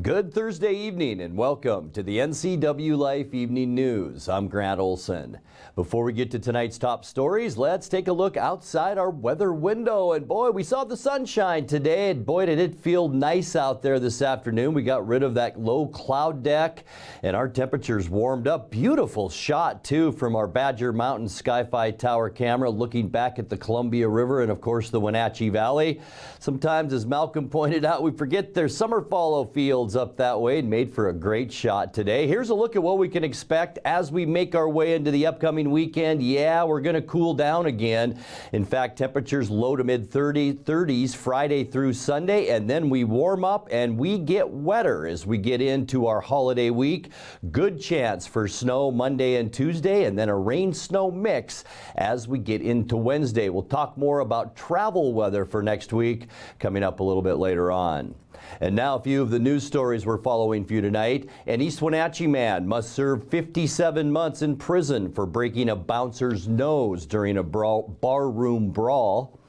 Good Thursday evening and welcome to the NCWLIFE Evening News. I'm Grant Olson. Before we get to tonight's top stories, let's take a look outside our weather window. And boy, we saw the sunshine today, and boy, did it feel nice out there this afternoon. We got rid of that low cloud deck and our temperatures warmed up. Beautiful shot too from our Badger Mountain Sky-Fi Tower camera looking back at the Columbia River and of course the Wenatchee Valley. Sometimes, as Malcolm pointed out, we forget there's summer fallow fields up that way and made for a great shot today. Here's a look at what we can expect as we make our way into the upcoming weekend. Yeah, we're going to cool down again. In fact, temperatures low to mid 30s Friday through Sunday, and then we warm up and we get wetter as we get into our holiday week. Good chance for snow Monday and Tuesday, and then a rain-snow mix as we get into Wednesday. We'll talk more about travel weather for next week coming up a little bit later on. And now a few of the news stories we're following for you tonight. An East Wenatchee man must serve 57 months in prison for breaking a bouncer's nose during a barroom brawl.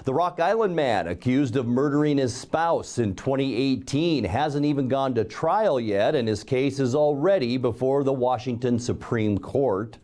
The Rock Island man accused of murdering his spouse in 2018 hasn't even gone to trial yet, and his case is already before the Washington Supreme Court.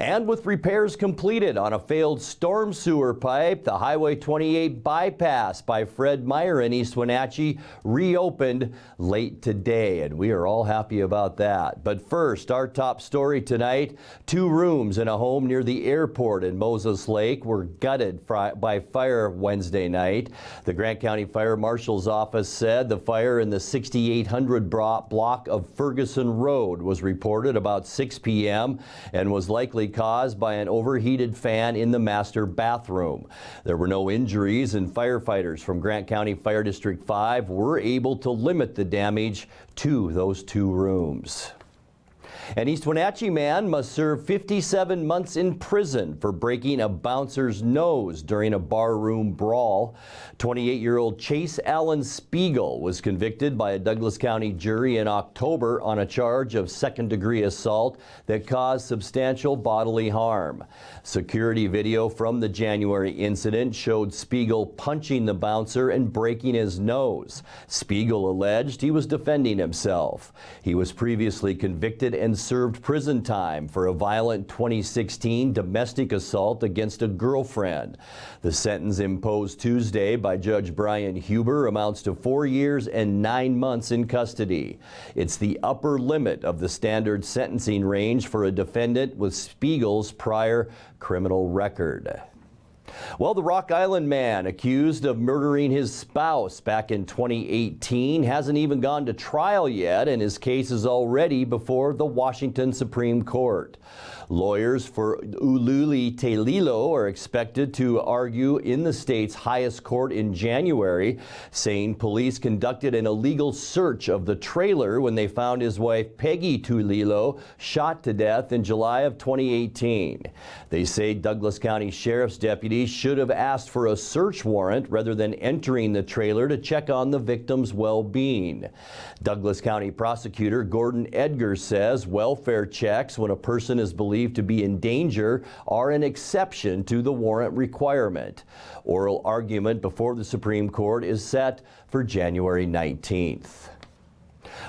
And with repairs completed on a failed storm sewer pipe, the Highway 28 bypass by Fred Meyer in East Wenatchee reopened late today, and we are all happy about that. But first, our top story tonight: 2 rooms in a home near the airport in Moses Lake were gutted by fire Wednesday night. The Grant County Fire Marshal's office said the fire in the 6800 block of Ferguson Road was reported about 6 p.m. and was likely caused by an overheated fan in the master bathroom. There were no injuries, and firefighters from Grant County Fire District 5 were able to limit the damage to those 2 rooms. An East Wenatchee man must serve 57 months in prison for breaking a bouncer's nose during a barroom brawl. 28-year-old Chase Allen Spiegel was convicted by a Douglas County jury in October on a charge of second-degree assault that caused substantial bodily harm. Security video from the January incident showed Spiegel punching the bouncer and breaking his nose. Spiegel alleged he was defending himself. He was previously convicted and served prison time for a violent 2016 domestic assault against a girlfriend. The sentence imposed Tuesday by Judge Brian Huber amounts to 4 years and 9 months in custody. It's the upper limit of the standard sentencing range for a defendant with Spiegel's prior criminal record. Well, the Rock Island man accused of murdering his spouse back in 2018 hasn't even gone to trial yet, and his case is already before the Washington Supreme Court. Lawyers for Ululi Telilo are expected to argue in the state's highest court in January, saying police conducted an illegal search of the trailer when they found his wife Peggy Tulilo shot to death in July of 2018. They say Douglas County Sheriff's deputies should have asked for a search warrant rather than entering the trailer to check on the victim's well-being. Douglas County prosecutor Gordon Edgar says welfare checks when a person is believed to be in danger are an exception to the warrant requirement. Oral argument before the Supreme Court is set for January 19th.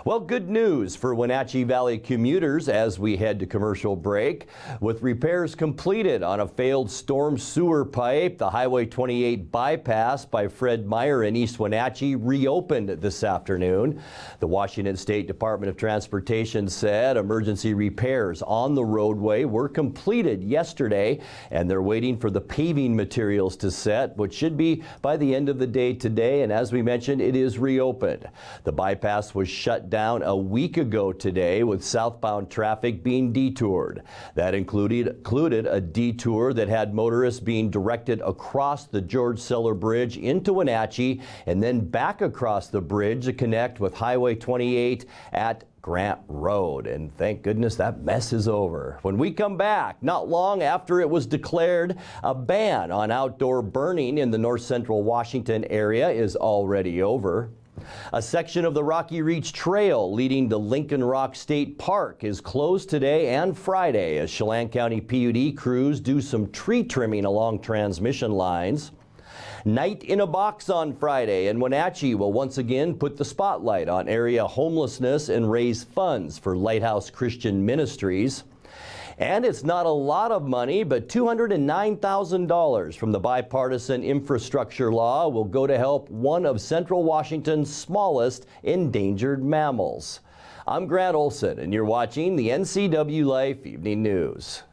Well, good news for Wenatchee Valley commuters as we head to commercial break. With repairs completed on a failed storm sewer pipe, the Highway 28 bypass by Fred Meyer in East Wenatchee reopened this afternoon. The Washington State Department of Transportation said emergency repairs on the roadway were completed yesterday, and they're waiting for the paving materials to set, which should be by the end of the day today. And as we mentioned, it is reopened. The bypass was shut down a week ago today, with southbound traffic being detoured. That included a detour that had motorists being directed across the George Seller Bridge into Wenatchee and then back across the bridge to connect with Highway 28 at Grant Road. And thank goodness that mess is over. When we come back, not long after it was declared a ban on outdoor burning in the north central Washington area is already over. A section of the Rocky Reach Trail leading to Lincoln Rock State Park is closed today and Friday as Chelan County PUD crews do some tree trimming along transmission lines. Night in a Box on Friday, and Wenatchee will once again put the spotlight on area homelessness and raise funds for Lighthouse Christian Ministries. And it's not a lot of money, but $209,000 from the bipartisan infrastructure law will go to help one of Central Washington's smallest endangered mammals. I'm Grant Olson, and you're watching the NCWLIFE Evening News.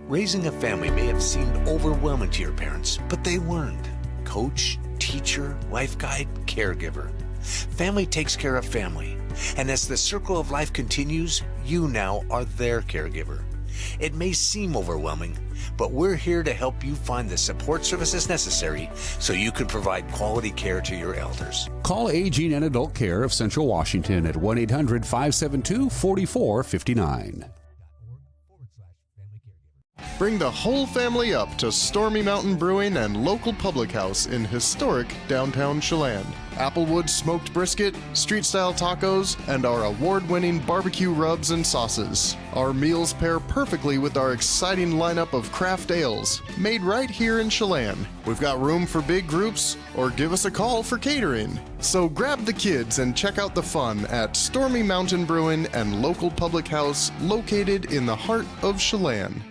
Raising a family may have seemed overwhelming to your parents, but they weren't. Coach, teacher, life guide, caregiver. Family takes care of family. And as the circle of life continues, you now are their caregiver. It may seem overwhelming, but we're here to help you find the support services necessary so you can provide quality care to your elders. Call Aging and Adult Care of Central Washington at 1-800-572-4459. Bring the whole family up to Stormy Mountain Brewing and local public house in historic downtown Chelan. Applewood smoked brisket, street-style tacos, and our award-winning barbecue rubs and sauces. Our meals pair perfectly with our exciting lineup of craft ales, made right here in Chelan. We've got room for big groups, or give us a call for catering. So grab the kids and check out the fun at Stormy Mountain Brewing and local public house located in the heart of Chelan.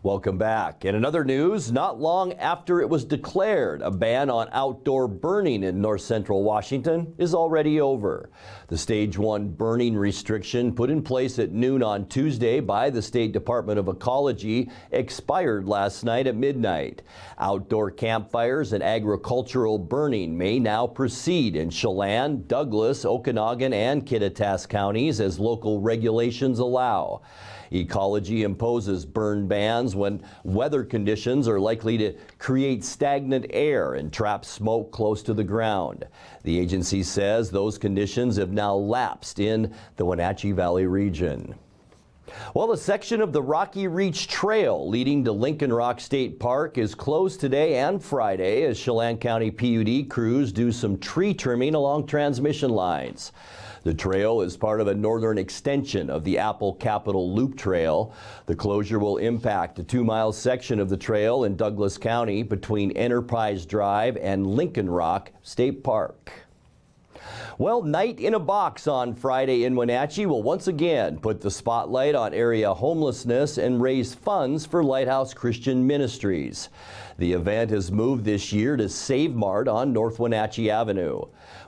Welcome back. And in other news, not long after it was declared a ban on outdoor burning in north central Washington is already over. The Stage 1 burning restriction put in place at noon on Tuesday by the State Department of Ecology expired last night at midnight. Outdoor campfires and agricultural burning may now proceed in Chelan, Douglas, Okanogan, and Kittitas counties as local regulations allow. Ecology imposes burn bans when weather conditions are likely to create stagnant air and trap smoke close to the ground. The agency says those conditions have now lapsed in the Wenatchee Valley region. Well, a section of the Rocky Reach Trail leading to Lincoln Rock State Park is closed today and Friday as Chelan County PUD crews do some tree trimming along transmission lines. The trail is part of a northern extension of the Apple Capitol Loop Trail. The closure will impact a 2-mile section of the trail in Douglas County between Enterprise Drive and Lincoln Rock State Park. Well, Night in a Box on Friday in Wenatchee will once again put the spotlight on area homelessness and raise funds for Lighthouse Christian Ministries. The event has moved this year to Save Mart on North Wenatchee Avenue.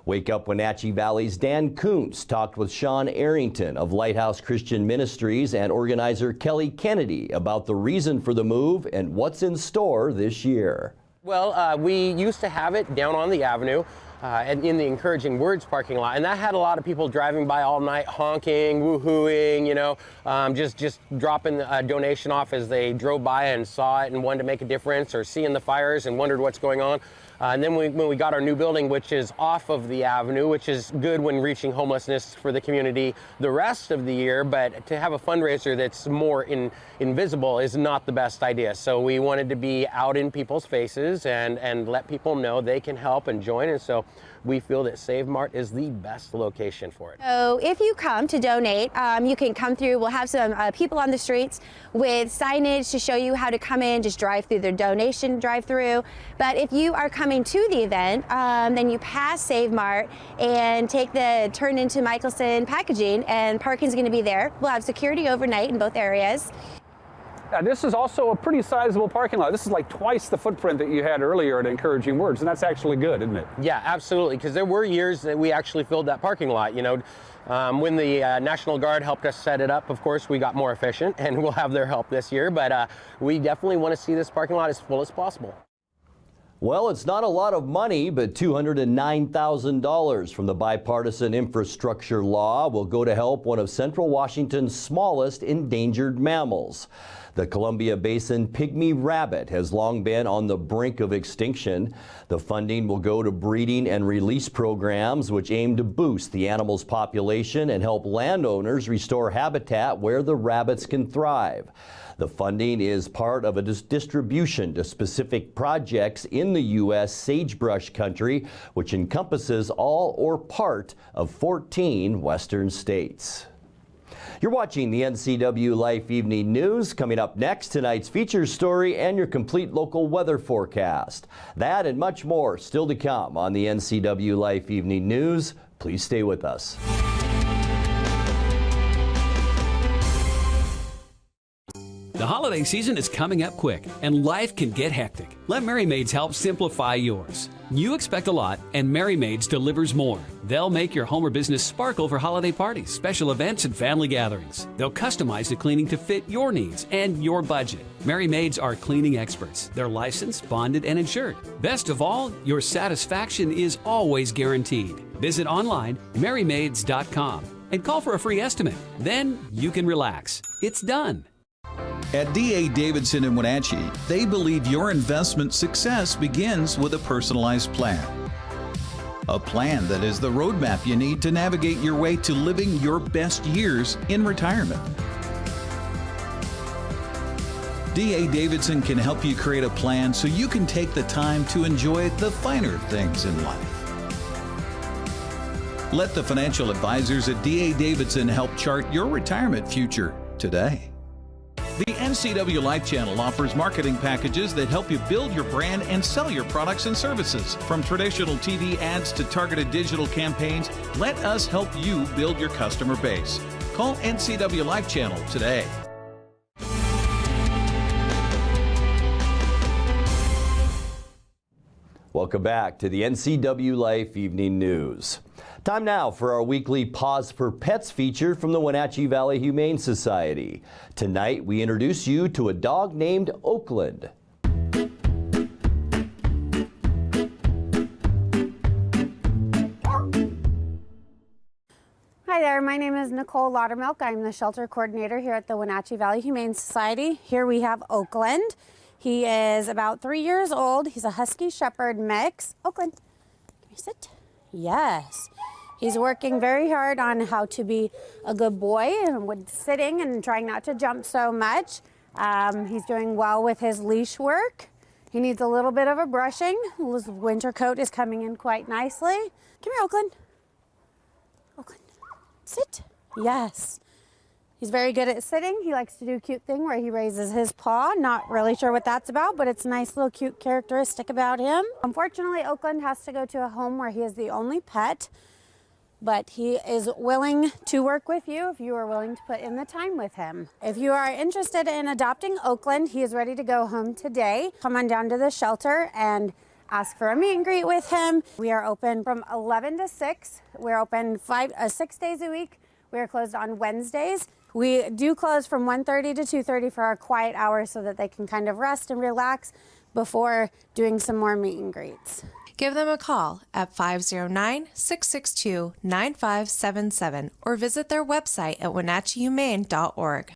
Wake Up Wenatchee Valley's Dan Kuntz talked with Sean Arrington of Lighthouse Christian Ministries and organizer Kelly Kennedy about the reason for the move and what's in store this year. Well, we used to have it down on the avenue and in the Encouraging Words parking lot, and that had a lot of people driving by all night honking, woohooing, just dropping a donation off as they drove by and saw it and wanted to make a difference, or seeing the fires and wondered what's going on. And then when we got our new building, which is off of the avenue, which is good when reaching homelessness for the community the rest of the year, but to have a fundraiser that's more invisible is not the best idea. So we wanted to be out in people's faces and let people know they can help and join. And so we feel that Save Mart is the best location for it. So if you come to donate, you can come through. We'll have some people on the streets with signage to show you how to come in, just drive through the donation drive-through. But if you are coming to the event, then you pass Save Mart and take the turn into Michelson Packaging, and parking's going to be there. We'll have security overnight in both areas. This is also a pretty sizable parking lot. This is like twice the footprint that you had earlier at Encouraging Words, and that's actually good, isn't it? Yeah, absolutely, because there were years that we actually filled that parking lot. When the National Guard helped us set it up, of course, we got more efficient, and we'll have their help this year, but we definitely want to see this parking lot as full as possible. Well, it's not a lot of money, but $209,000 from the bipartisan infrastructure law will go to help one of Central Washington's smallest endangered mammals. The Columbia Basin pygmy rabbit has long been on the brink of extinction. The funding will go to breeding and release programs which aim to boost the animal's population and help landowners restore habitat where the rabbits can thrive. The funding is part of a distribution to specific projects in the U.S. sagebrush country, which encompasses all or part of 14 western states. You're watching the NCWLIFE Evening News. Coming up next, tonight's feature story and your complete local weather forecast. That and much more still to come on the NCWLIFE Evening News. Please stay with us. The holiday season is coming up quick, and life can get hectic. Let Merry Maids help simplify yours. You expect a lot, and Merry Maids delivers more. They'll make your home or business sparkle for holiday parties, special events, and family gatherings. They'll customize the cleaning to fit your needs and your budget. Merry Maids are cleaning experts. They're licensed, bonded, and insured. Best of all, your satisfaction is always guaranteed. Visit online, merrymaids.com, and call for a free estimate. Then you can relax. It's done. At D.A. Davidson in Wenatchee, they believe your investment success begins with a personalized plan. A plan that is the roadmap you need to navigate your way to living your best years in retirement. D.A. Davidson can help you create a plan so you can take the time to enjoy the finer things in life. Let the financial advisors at D.A. Davidson help chart your retirement future today. The NCWLIFE channel offers marketing packages that help you build your brand and sell your products and services. From traditional TV ads to targeted digital campaigns, let us help you build your customer base. Call NCWLIFE channel today. Welcome back to the NCWLIFE Evening News. Time now for our weekly Pause for Pets feature from the Wenatchee Valley Humane Society. Tonight we introduce you to a dog named Oakland. Hi there, my name is Nicole Laudermilk. I'm the shelter coordinator here at the Wenatchee Valley Humane Society. Here we have Oakland. He is about 3 years old. He's a Husky Shepherd mix. Oakland, can you sit? Yes. He's working very hard on how to be a good boy and with sitting and trying not to jump so much. He's doing well with his leash work. He needs a little bit of a brushing. His winter coat is coming in quite nicely. Come here, Oakland. Oakland, sit. Yes. He's very good at sitting. He likes to do a cute thing where he raises his paw. Not really sure what that's about, but it's a nice little cute characteristic about him. Unfortunately, Oakland has to go to a home where he is the only pet, but he is willing to work with you if you are willing to put in the time with him. If you are interested in adopting Oakland, he is ready to go home today. Come on down to the shelter and ask for a meet and greet with him. We are open from 11 to 6. We're open 6 days a week. We are closed on Wednesdays. We do close from 1:30 to 2:30 for our quiet hours so that they can kind of rest and relax before doing some more meet and greets. Give them a call at 509-662-9577 or visit their website at wenatcheehumane.org.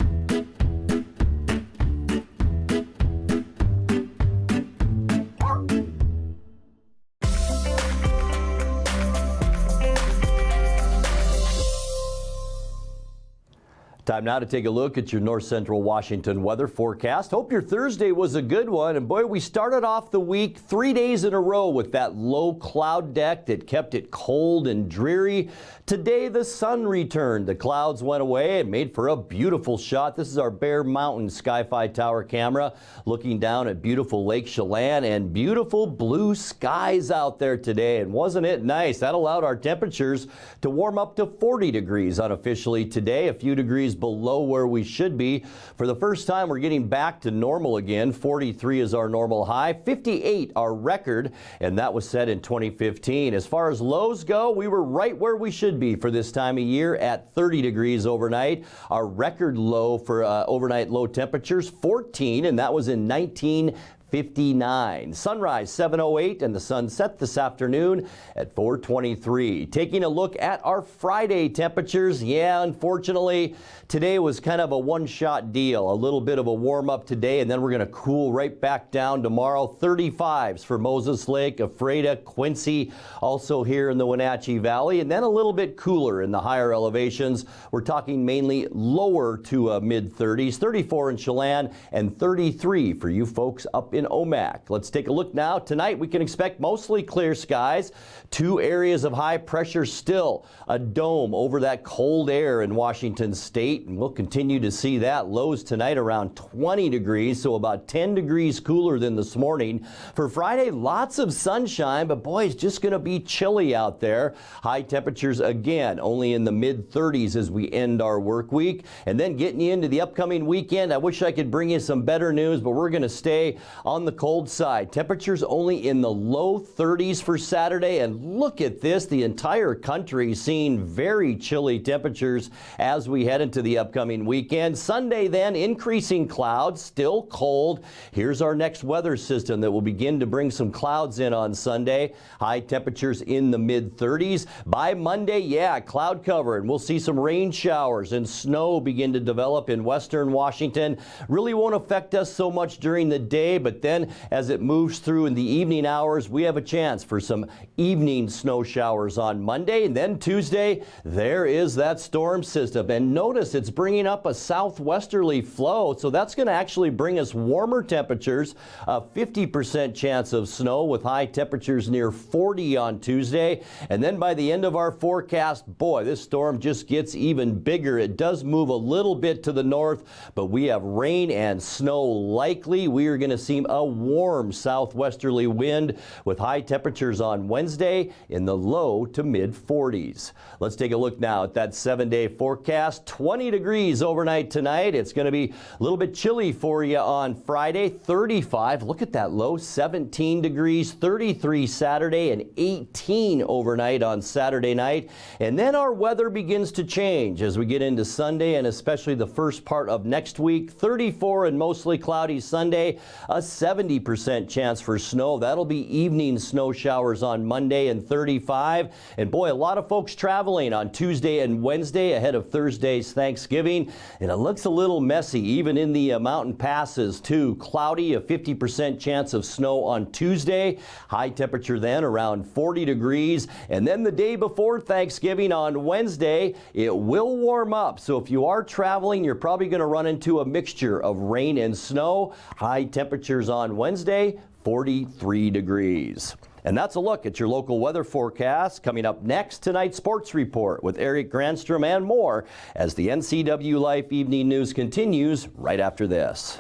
Time now to take a look at your North Central Washington weather forecast. Hope your Thursday was a good one. And boy, we started off the week 3 days in a row with that low cloud deck that kept it cold and dreary. Today the sun returned. The clouds went away and made for a beautiful shot. This is our Bear Mountain Sky-Fi Tower camera looking down at beautiful Lake Chelan and beautiful blue skies out there today. And wasn't it nice? That allowed our temperatures to warm up to 40 degrees unofficially today, a few degrees below where we should be. For the first time, we're getting back to normal again. 43 is our normal high, 58 our record, and that was set in 2015. As far as lows go, we were right where we should be for this time of year at 30 degrees overnight. Our record low for overnight low temperatures, 14, and that was in 1959. Sunrise 7:08 and the sun set this afternoon at 4:23. Taking a look at our Friday temperatures, yeah, unfortunately today was kind of a one-shot deal. A little bit of a warm-up today and then we're going to cool right back down tomorrow. 35s for Moses Lake, Ephrata, Quincy, also here in the Wenatchee Valley, and then a little bit cooler in the higher elevations. We're talking mainly lower to mid-30s, 34 in Chelan and 33 for you folks up in in Omak. Let's take a look now. Tonight we can expect mostly clear skies. 2 areas of high pressure still. A dome over that cold air in Washington State, and we'll continue to see that. Lows tonight around 20 degrees, so about 10 degrees cooler than this morning. For Friday, lots of sunshine, but boy, it's just going to be chilly out there. High temperatures again, only in the mid-30s as we end our work week. And then getting you into the upcoming weekend, I wish I could bring you some better news, but we're going to stay on the cold side. Temperatures only in the low 30s for Saturday, and look at this, the entire country seeing very chilly temperatures as we head into the upcoming weekend. Sunday then, increasing clouds, still cold. Here's our next weather system that will begin to bring some clouds in on Sunday. High temperatures in the mid-30s. By Monday, yeah, cloud cover, and we'll see some rain showers and snow begin to develop in western Washington. Really won't affect us so much during the day, but then as it moves through in the evening hours, we have a chance for some evening snow showers on Monday. And then Tuesday, there is that storm system. And notice it's bringing up a southwesterly flow, so that's going to actually bring us warmer temperatures. A 50% chance of snow with high temperatures near 40 on Tuesday. And then by the end of our forecast, boy, this storm just gets even bigger. It does move a little bit to the north, but we have rain and snow likely. We are going to see a warm southwesterly wind with high temperatures on Wednesday in the low to mid 40s. Let's take a look now at that 7-day forecast. 20 degrees overnight tonight. It's going to be a little bit chilly for you on Friday. 35. Look at that low. 17 degrees. 33 Saturday and 18 overnight on Saturday night. And then our weather begins to change as we get into Sunday and especially the first part of next week. 34 and mostly cloudy Sunday. A 70% chance for snow. That'll be evening snow showers on Monday, and 35. And boy, a lot of folks traveling on Tuesday and Wednesday ahead of Thursday's Thanksgiving. And it looks a little messy even in the mountain passes too. Cloudy, a 50% chance of snow on Tuesday. High temperature then around 40 degrees. And then the day before Thanksgiving on Wednesday, it will warm up. So if you are traveling, you're probably going to run into a mixture of rain and snow. High temperatures on Wednesday, 43 degrees. And that's a look at your local weather forecast. Coming up next, tonight's sports report with Eric Granstrom and more as the NCWLIFE Evening News continues right after this.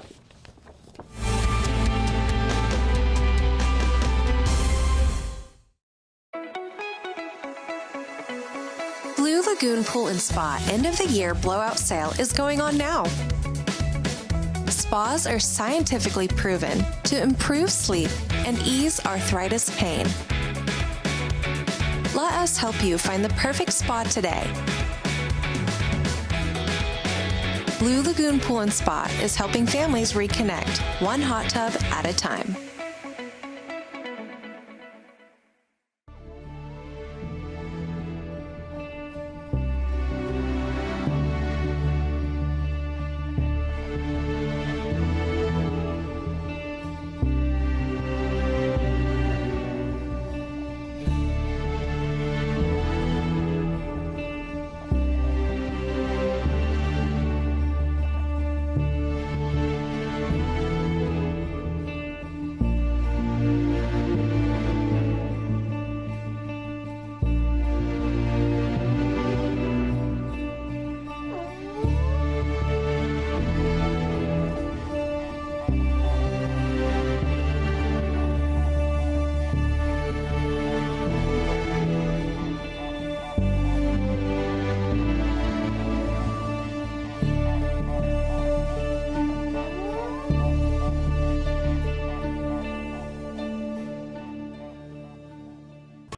Blue Lagoon Pool and Spa end of the year blowout sale is going on now. Spas are scientifically proven to improve sleep and ease arthritis pain. Let us help you find the perfect spa today. Blue Lagoon Pool and Spa is helping families reconnect, one hot tub at a time.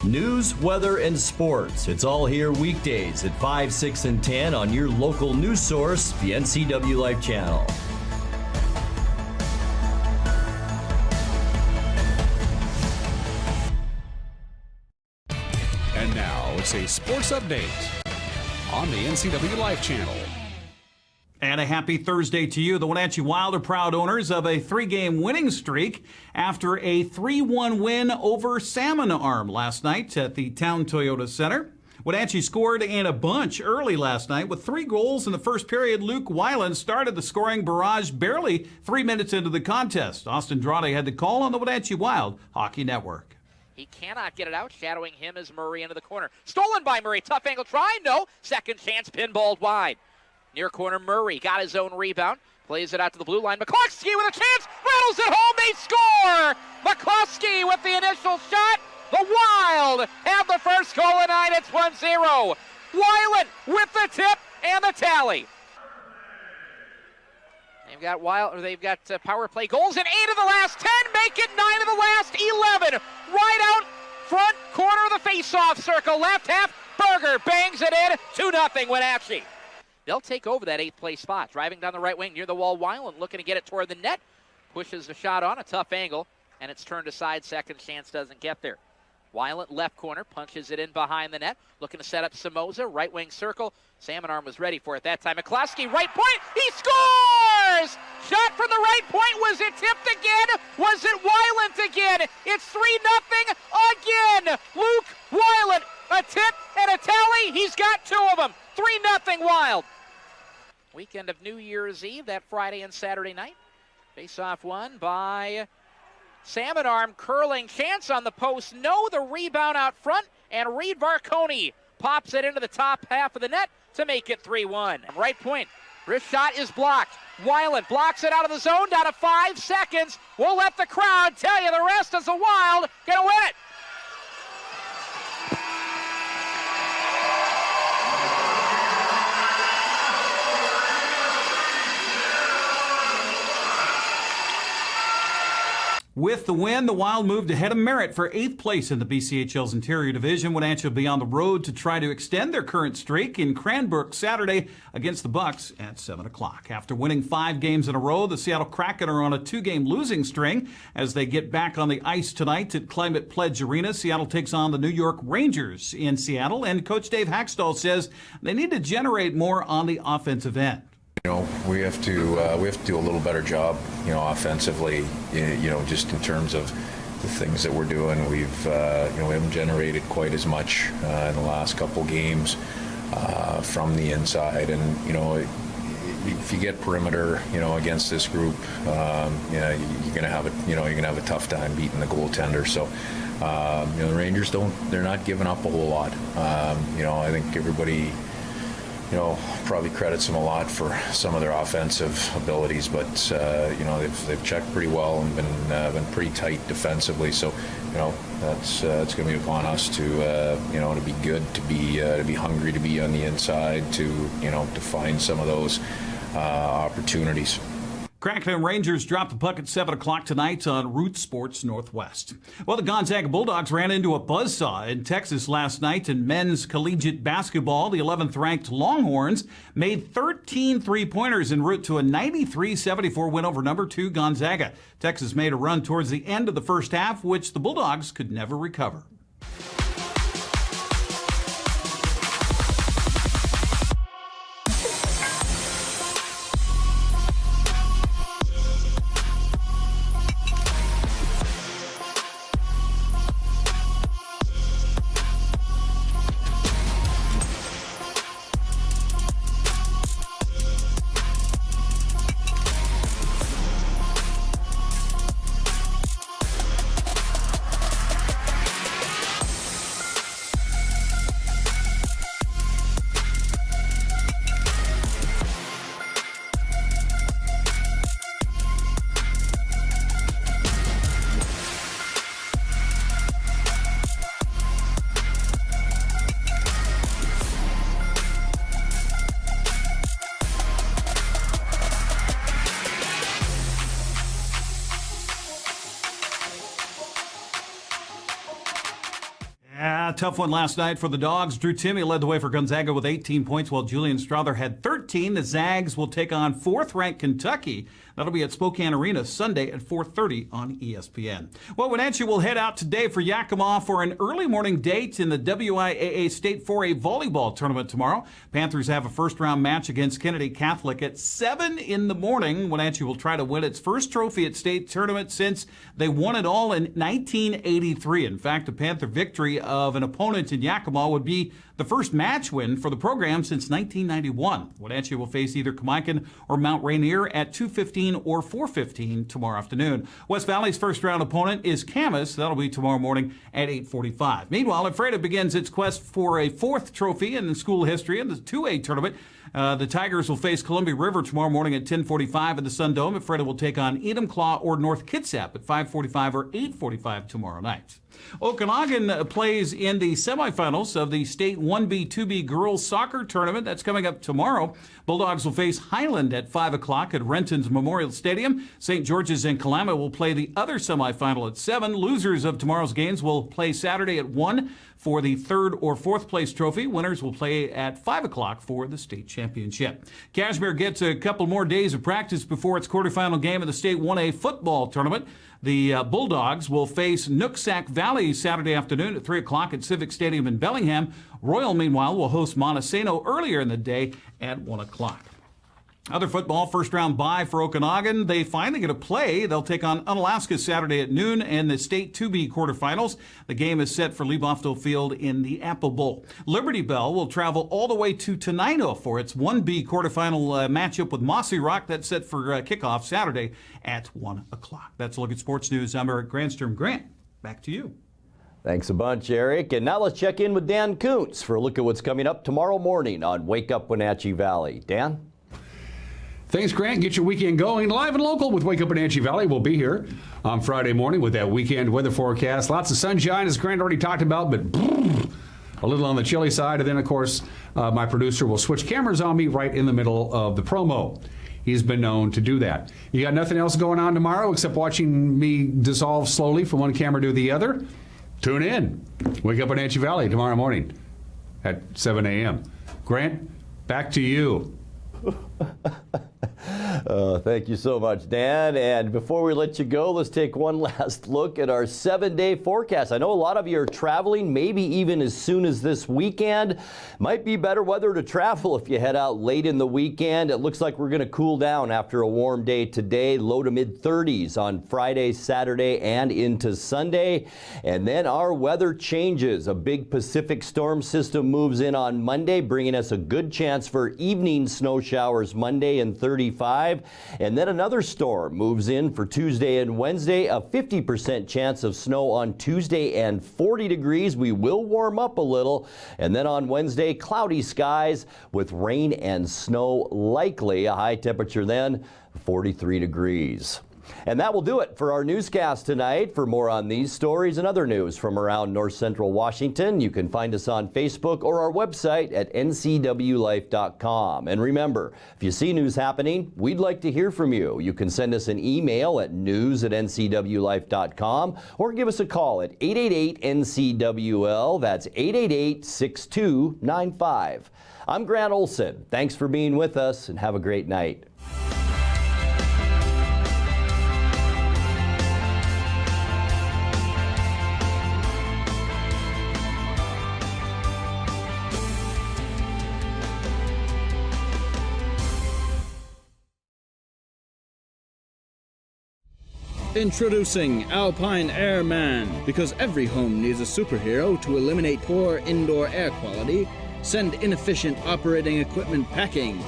News, weather, and sports. It's all here weekdays at 5, 6, and 10 on your local news source, the NCWLIFE channel. And now it's a sports update on the NCWLIFE channel. And a happy Thursday to you. The Wenatchee Wild are proud owners of a 3-game winning streak after a 3-1 win over Salmon Arm last night at the Town Toyota Center. Wenatchee scored in a bunch early last night with 3 goals in the first period. Luke Weiland started the scoring barrage barely 3 minutes into the contest. Austin Drade had the call on the Wenatchee Wild Hockey Network. He cannot get it out. Shadowing him is Murray into the corner. Stolen by Murray. Tough angle try. No. Second chance. Pinballed wide. Near corner, Murray got his own rebound. Plays it out to the blue line. McCluskey with a chance. Rattles it home. They score. McCluskey with the initial shot. The Wild have the first goal of the night. It's 1-0. Weiland with the tip and the tally. They've got power play goals in 8 of the last 10. Make it 9 of the last 11. Right out front corner of the face-off circle. Left half. Berger bangs it in. 2-0 Wenatchee. They'll take over that 8th place spot. Driving down the right wing near the wall. Weiland looking to get it toward the net. Pushes the shot on. A tough angle. And it's turned aside. Second chance doesn't get there. Weiland left corner. Punches it in behind the net. Looking to set up Somoza. Right wing circle. Salmon Arm was ready for it that time. McCluskey, right point. He scores! Shot from the right point. Was it tipped again? Was it Weiland again? It's 3-0 again. Luke Weiland. A tip and a tally. He's got 2 of them. 3-0 Wild. Weekend of New Year's Eve, that Friday and Saturday night. Face-off won by Salmon Arm. Curling chance on the post. No, the rebound out front. And Reed Varconi pops it into the top half of the net to make it 3-1. Right point. Wrist shot is blocked. Weiland blocks it out of the zone. Down to 5 seconds. We'll let the crowd tell you the rest is the Wild gonna win it. With the win, the Wild moved ahead of Merritt for 8th place in the BCHL's Interior Division. Wenatchee will be on the road to try to extend their current streak in Cranbrook Saturday against the Bucks at 7 o'clock. After winning 5 games in a row, the Seattle Kraken are on a 2-game losing string as they get back on the ice tonight at Climate Pledge Arena. Seattle takes on the New York Rangers in Seattle, and Coach Dave Hackstall says they need to generate more on the offensive end. We have to do a little better job, offensively, just in terms of the things that we're doing. We haven't generated quite as much in the last couple games from the inside, and if you get perimeter, against this group, you're gonna have a tough time beating the goaltender. So, the Rangers they're not giving up a whole lot. I think everybody, probably credits them a lot for some of their offensive abilities, but they've checked pretty well and been pretty tight defensively. So, that's going to be upon us to be good, to be hungry, to be on the inside, to find some of those opportunities. Kraken and Rangers drop the puck at 7 o'clock tonight on Root Sports Northwest. Well, the Gonzaga Bulldogs ran into a buzzsaw in Texas last night in men's collegiate basketball. The 11th-ranked Longhorns made 13 three-pointers en route to a 93-74 win over number 2 Gonzaga. Texas made a run towards the end of the first half, which the Bulldogs could never recover. Tough one last night for the Dogs. Drew Timme led the way for Gonzaga with 18 points, while Julian Strother had 13. 13, the Zags will take on 4th-ranked Kentucky. That'll be at Spokane Arena Sunday at 4:30 on ESPN. Well, Wenatchee will head out today for Yakima for an early morning date in the WIAA State 4A volleyball tournament tomorrow. Panthers have a first-round match against Kennedy Catholic at 7 in the morning. Wenatchee will try to win its first trophy at state tournament since they won it all in 1983. In fact, a Panther victory of an opponent in Yakima would be the first match win for the program since 1991. Wenatchee will face either Kamiakin or Mount Rainier at 2:15 or 4:15 tomorrow afternoon. West Valley's first round opponent is Camas. That'll be tomorrow morning at 8:45. Meanwhile, Ephrata begins its quest for a 4th trophy in the school history in the 2A tournament. The Tigers will face Columbia River tomorrow morning at 10:45 in the Sun Dome. Ephrata will take on Enumclaw or North Kitsap at 5:45 or 8:45 tomorrow night. Okanagan plays in the semifinals of the State 1B, 2B girls soccer tournament. That's coming up tomorrow. Bulldogs will face Highland at 5 o'clock at Renton's Memorial Stadium. St. George's and Kalama will play the other semifinal at 7. Losers of tomorrow's games will play Saturday at 1 for the 3rd or 4th place trophy. Winners will play at 5 o'clock for the state championship. Kashmir gets a couple more days of practice before its quarterfinal game of the State 1A football tournament. The Bulldogs will face Nooksack Valley Saturday afternoon at 3 o'clock at Civic Stadium in Bellingham. Royal, meanwhile, will host Montesano earlier in the day at 1 o'clock. Other football, first-round bye for Okanagan. They finally get a play. They'll take on Unalaska Saturday at noon in the State 2B quarterfinals. The game is set for Leibofto Field in the Apple Bowl. Liberty Bell will travel all the way to Tenino for its 1B quarterfinal matchup with Mossy Rock. That's set for kickoff Saturday at 1 o'clock. That's a look at sports news. I'm Eric Grandstrom. Grant, back to you. Thanks a bunch, Eric. And now let's check in with Dan Kuntz for a look at what's coming up tomorrow morning on Wake Up Wenatchee Valley. Dan? Thanks, Grant. Get your weekend going. Live and local with Wake Up Wenatchee Valley. We'll be here on Friday morning with that weekend weather forecast. Lots of sunshine, as Grant already talked about, but a little on the chilly side. And then, of course, my producer will switch cameras on me right in the middle of the promo. He's been known to do that. You got nothing else going on tomorrow except watching me dissolve slowly from one camera to the other? Tune in. Wake Up Wenatchee Valley tomorrow morning at 7 a.m. Grant, back to you. Thank you so much, Dan. And before we let you go, let's take one last look at our 7-day forecast. I know a lot of you are traveling, maybe even as soon as this weekend. Might be better weather to travel if you head out late in the weekend. It looks like we're going to cool down after a warm day today, low to mid 30s on Friday, Saturday, and into Sunday. And then our weather changes. A big Pacific storm system moves in on Monday, bringing us a good chance for evening snow showers Monday and 35. And then another storm moves in for Tuesday and Wednesday, a 50% chance of snow on Tuesday and 40 degrees. We will warm up a little. And then on Wednesday, cloudy skies with rain and snow likely. A high temperature then, 43 degrees. And that will do it for our newscast tonight. For more on these stories and other news from around North Central Washington, you can find us on Facebook or our website at ncwlife.com. And remember, if you see news happening, we'd like to hear from you. You can send us an email at news@ncwlife.com or give us a call at 888-NCWL. That's 888-6295. I'm Grant Olson. Thanks for being with us and have a great night. Introducing Alpine Airman. Because every home needs a superhero to eliminate poor indoor air quality, send inefficient operating equipment packing,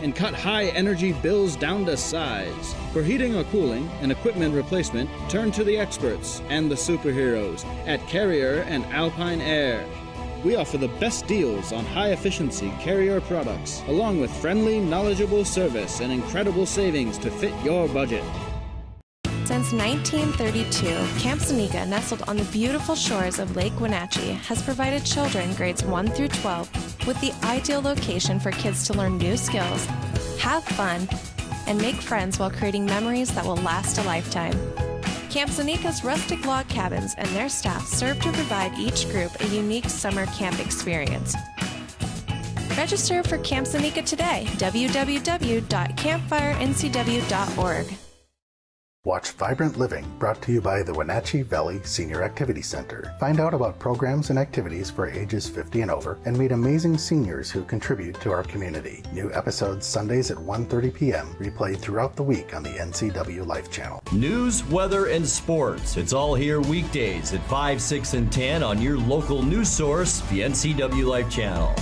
and cut high energy bills down to size. For heating or cooling and equipment replacement, turn to the experts and the superheroes at Carrier and Alpine Air. We offer the best deals on high-efficiency Carrier products, along with friendly, knowledgeable service and incredible savings to fit your budget. Since 1932, Camp Seneca, nestled on the beautiful shores of Lake Wenatchee, has provided children grades 1 through 12 with the ideal location for kids to learn new skills, have fun, and make friends while creating memories that will last a lifetime. Camp Seneca's rustic log cabins and their staff serve to provide each group a unique summer camp experience. Register for Camp Seneca today. www.campfirencw.org. Watch Vibrant Living, brought to you by the Wenatchee Valley Senior Activity Center. Find out about programs and activities for ages 50 and over, and meet amazing seniors who contribute to our community. New episodes Sundays at 1:30 p.m., replayed throughout the week on the NCWLIFE channel. News, weather, and sports. It's all here weekdays at 5, 6, and 10 on your local news source, the NCWLIFE channel.